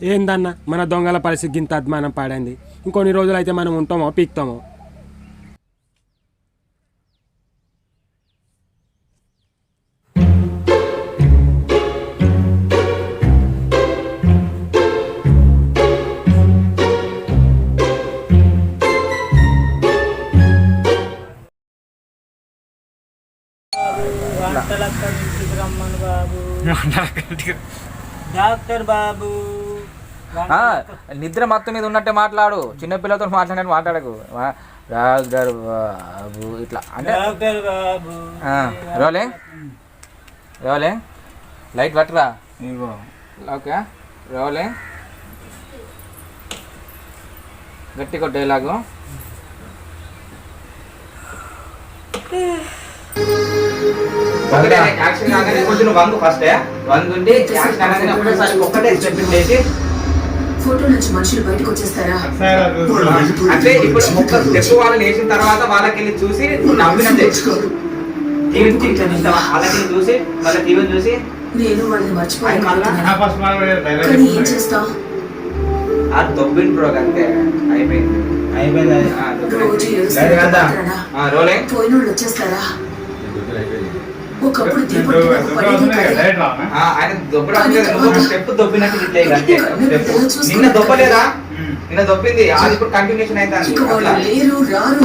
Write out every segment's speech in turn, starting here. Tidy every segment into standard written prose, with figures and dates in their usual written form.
ఏందన్న మన దొంగల పరిస్థితి ఇంత అద్మానం పాడింది. ఇంకొన్ని రోజులు అయితే మనం ఉంటామో పీక్తామో. డాక్టర్ బాబు నిద్ర మొత్తం మీద ఉన్నట్టే మాట్లాడు. చిన్నపిల్లలతో మాట్లాడినట్టు మాట్లాడకు. డాక్టర్ బాబు ఇట్లా అంటే డాక్టర్ బాబు రోలే రోలే లైట్ పట్టరా. ఓకే రోలే గట్టి కొట్టే డైలాగు. యాక్షన్ కాగానే కొంచెం వంగు ఫస్ట్ వంగుండి యాక్షన్ కాగానే ఒక్కటే స్టెప్ చేసి ఫోటో నుంచి మనుషులు బయటకు వచ్చేస్తారా? అంటే ఇప్పుడు ఒక్క స్టెప్ వాళ్ళని వేసిన తర్వాత వాళ్ళకి వెళ్ళి చూసి నవ్వినట్టే వాళ్ళకి చూసి వాళ్ళ టీవీని చూసి నేను వాళ్ళని మర్చిపోయాను. ఏం చేస్తావు? అది దొబ్బింది బ్రో అంతే అయిపోయింది. రోజు రోలే పోయిన వాళ్ళు వచ్చేస్తారా? ఒకప్పుడు ఆయన దొబ్బడం స్టెప్ దొబ్బినట్టు నిన్న దొబ్బలేదా? నిన్న దొబ్బింది అది ఇప్పుడు కంటిన్యూషన్ అయితే లేరు రారు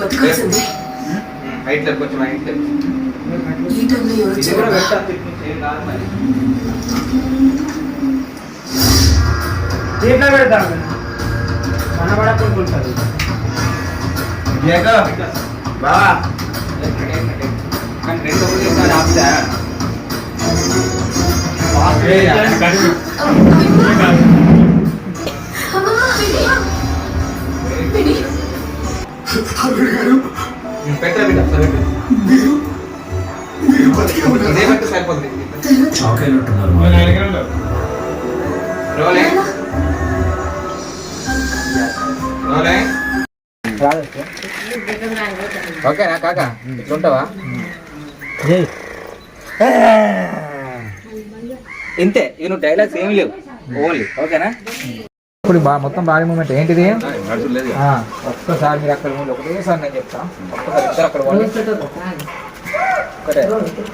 బతకాల్సింది. హైట్ లెప్ కొంచెం హైట్ లెప్ ఈ టైంలో ఎవరు పెడతాను మనబడకుంటారు బావా కానీ రెండు ఒకటి ఆపుతా పెట్టరా బిడ్డ సరే ఇదే పెట్టి సరిపోతుంది. రోలే రోలే ఓకేనా కాకా ఇట్లుంటావా? ఇంతే ఇక నువ్వు డైలాగ్స్ ఏమి లేవు ఓన్లీ ఓకేనా. ఇప్పుడు మొత్తం బాడీ మూమెంట్ ఏంటిది? ఒక్కసారి మీరు అక్కడ ఒకటేసారి నేను చెప్తా. ఒక్కసారి ఇద్దరు అక్కడ ఒకటే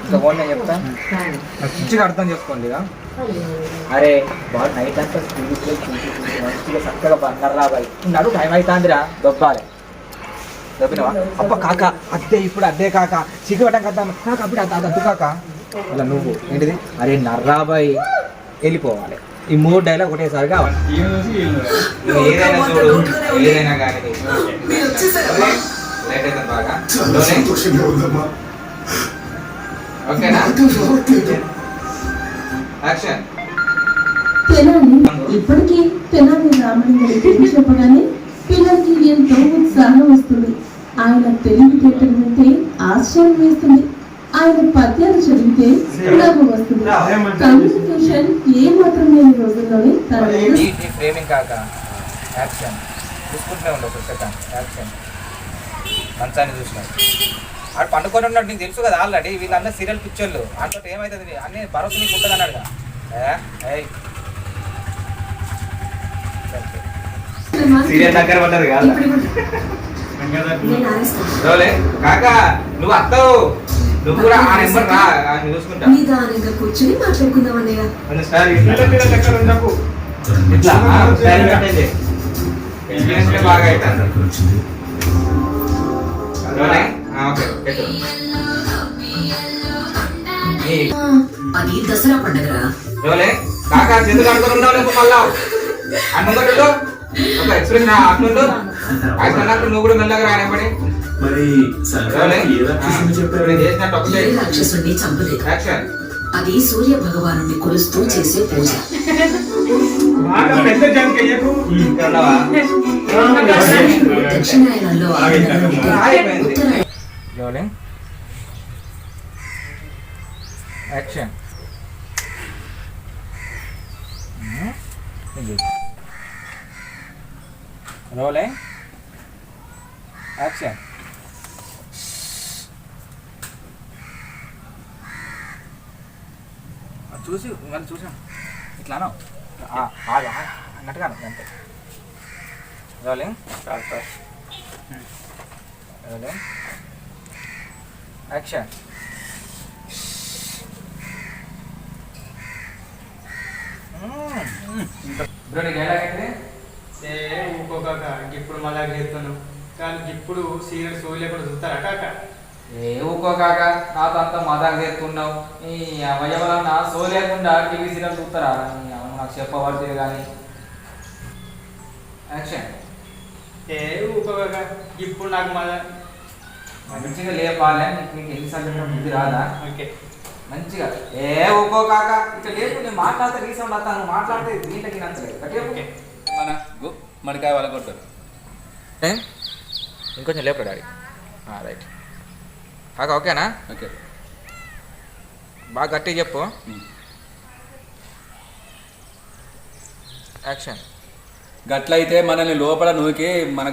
ఇంకా ఓన్ నేను చెప్తా మంచిగా అర్థం చేసుకోండి. అరే బాగా నైట్ అంతా మంచిగా చక్కగా బంగారా బాయ్ నడు టైం అవుతుందిరా దొబ్బాలి దొబ్బినవా? అప్ప కాక అద్దే ఇప్పుడు అద్దే కాక సిగ్గుపడ్డం కదా కాక అప్పుడు అద్దు కాక అలా నువ్వు ఏంటిది అరే నర్రాబాయ్ వెళ్ళిపోవాలి. ఈ మూడు డైలాగ్ ఒకటేసారి కావాలి. ఏదైనా చూడు ఏదైనా కానీ లేట్ అవుతుంది బాగా ఓకేనా. యాక్షన్. ఇప్పటికీ తెనాలి రామని గారి చెప్పగానే పిల్లలకి ఎంతో ఉత్సాహం వస్తుంది. ఆయన తెలుగు పెట్టడం వింటే ఆశ్చర్యం వేస్తుంది. ఆయన పద్యాలు చదివితే నవ్వు వస్తుంది. కమ్యూనికేషన్ ఏ మాత్రం లేని రోజుల్లోనే ఫ్రేమింగ్ కాక యాక్షన్ చూసుకుంటూనే ఉండు. ఒక సెకండ్ యాక్షన్. మంచాన్ని చూసినా ఆడు పండుకొని ఉన్నాడు నీకు తెలుసు కదా ఆల్రెడీ. వీళ్ళందరూ సీరియల్ పిక్చర్లు అంతటి ఏమవుతుంది అన్ని భరోసా నీకు ఉంటుంది అన్నాడు కదా. సీరియల్ దగ్గర పడ్డది కాదు కాకా నువ్వు అత్తవు నువ్వు కూడా ఆ నెంబర్ రా చూసుకుంటా కూర్చొని మాట్లాడుకుందామన్నయ్య. ఇట్లా బాగా అవుతుంది. అది దసరా పండుగరా కాకా చేతులు అనుకుని ఉండవు మళ్ళా అనుకుంటు ఒక ఎక్స్ప్రెషన్ అట్లుండు. అట్లా నువ్వు కూడా మెల్లగా రాయబడి రాక్షసుని చంపలేదు. అది సూర్య భగవాను కొలుస్తూ చేసే పూజ. దక్షిణాయనంలో యాక్షన్. Rolling action. చూసి మళ్ళీ చూసాం ఇట్లానో అన్నట్టుగా అంతే రోలింగ్ రోలింగ్ యాక్షన్ బ్రో నీకు ఎలా అయితే ఊకోకాక ఇప్పుడు మళ్ళా చేస్తాను కానీ ఇప్పుడు సీరియల్ షో లేకుండా చూస్తారా కాక ఏ ఊకో కాక నాతో అంతా మజాక్ చేస్తున్నావు ఈ అవయవాలన్నా సో లేకుండా టీవీ సీరియల్ చూస్తారా నాకు చెప్పబడుతుంది కానీ యాక్షన్ ఊకోకాక ఇప్పుడు నాకు మళ్ళా మంచిగా లేపాలే నీకు ఎన్నిసార్లు బుద్ధి రాదా ఓకే మంచిగా ఊకో కాక ఇట్లా లేపు నేను మాట్లాడితే రీసౌండ్ వస్తాను నువ్వు మాట్లాడితే దీంట్లోకి నచ్చలేదు ఓకే మడికాయ వాళ్ళ కొట్టారు ఇంకొంచెం లేపు డాడీ రైట్ కాక ఓకేనా ఓకే బాగా గట్టిగా చెప్పు యాక్షన్ గట్లయితే మనల్ని లోపల నూకి మన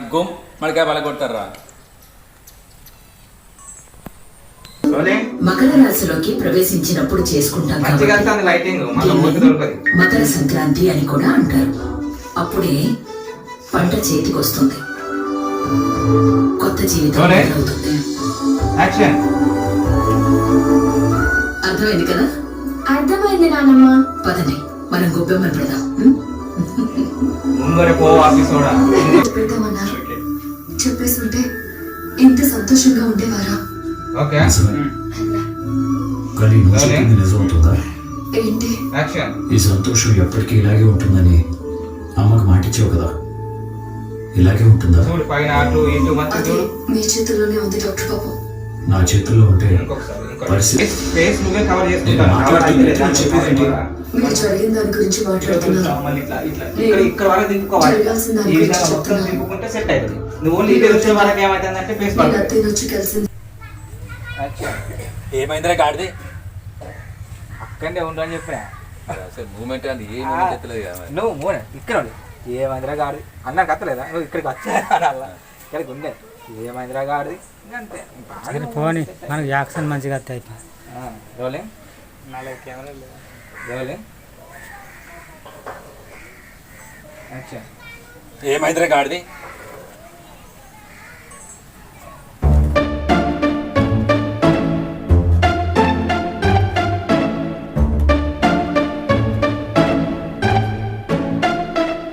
మడికాయ వాళ్ళ కొట్టారా మకర రాశిలోకి ప్రవేశించినప్పుడు చేసుకుంటాం మంచిగా కాబట్టి వస్తుంది లైటింగ్ దీన్ని మకర సంక్రాంతి అని కూడా అంటారు. అప్పుడే పంట చేతికి వస్తుంది, కొత్త జీవితం మొదలవుతుంది. యాక్షన్ అర్థమైంది కదా? అర్థమైంది నానమ్మ. పదండి మనం గొబ్బెమ్మలు పెడదాం. ముందర పో ఆఫీస్ కూడా పెడతామన్నారు. చెప్పేస్తుంటే ఇంత సంతోషంగా ఉండేవారా? ఓకే కానీ నువ్వు చెప్పింది నిజమవుతుందా? ఏంటి? యాక్షన్ ఈ సంతోషం ఎప్పటికీ ఇలాగే ఉంటుందని అమ్మకు మాటిచ్చావు కదా, ఇలాగే ఉంటుందా? చూడు పైన అటు ఇటు మంచి అది చూడు మీ చేతుల్లోనే ఉంది డాక్టర్ బాబు. నా చేతుల్లో ఉంటే ఇంకొకసారి పరిస్థితి ఫేస్ నువ్వే కవర్ నేను మాట్లాడుతుంటే చెప్పేదేంటి? మీరు జరిగిన దాని గురించి మాట్లాడుతున్నారు. ఇక్కడ వరకు దింపుకోవాలి జరగాల్సిన దాని ఈ గురించి విధంగా మొత్తం చెప్తున్నాను. దింపుకుంటే సెట్ అవుతుంది నువ్వు ఓన్లీ ఇది వచ్చే వరకు ఏమైతుందంటే ఫేస్ నేను అత్తయ్య వచ్చి కలిసింది. ఏమైందిరా గాడిది? అక్కడే ఉండని చెప్పినా అసలు మూమెంట్ అది ఏ మూమెంట్ ఎత్తలేదు కదా మరి. నువ్వు మూడే ఇక్కడ ఉండి ఏమైందిరా గాడి అన్నాక అత్తలేదా నువ్వు ఇక్కడికి వచ్చా అలా ఇక్కడికి ఉండే ఏమైందిరా గాడి అంతే పోనీ మనకు యాక్షన్ మంచిగా వస్తాయి. రోలింగ్ నాలుగు కెమెరా లేదు. రోలింగ్ యాక్షన్ ఏమైందిరా గాడిది?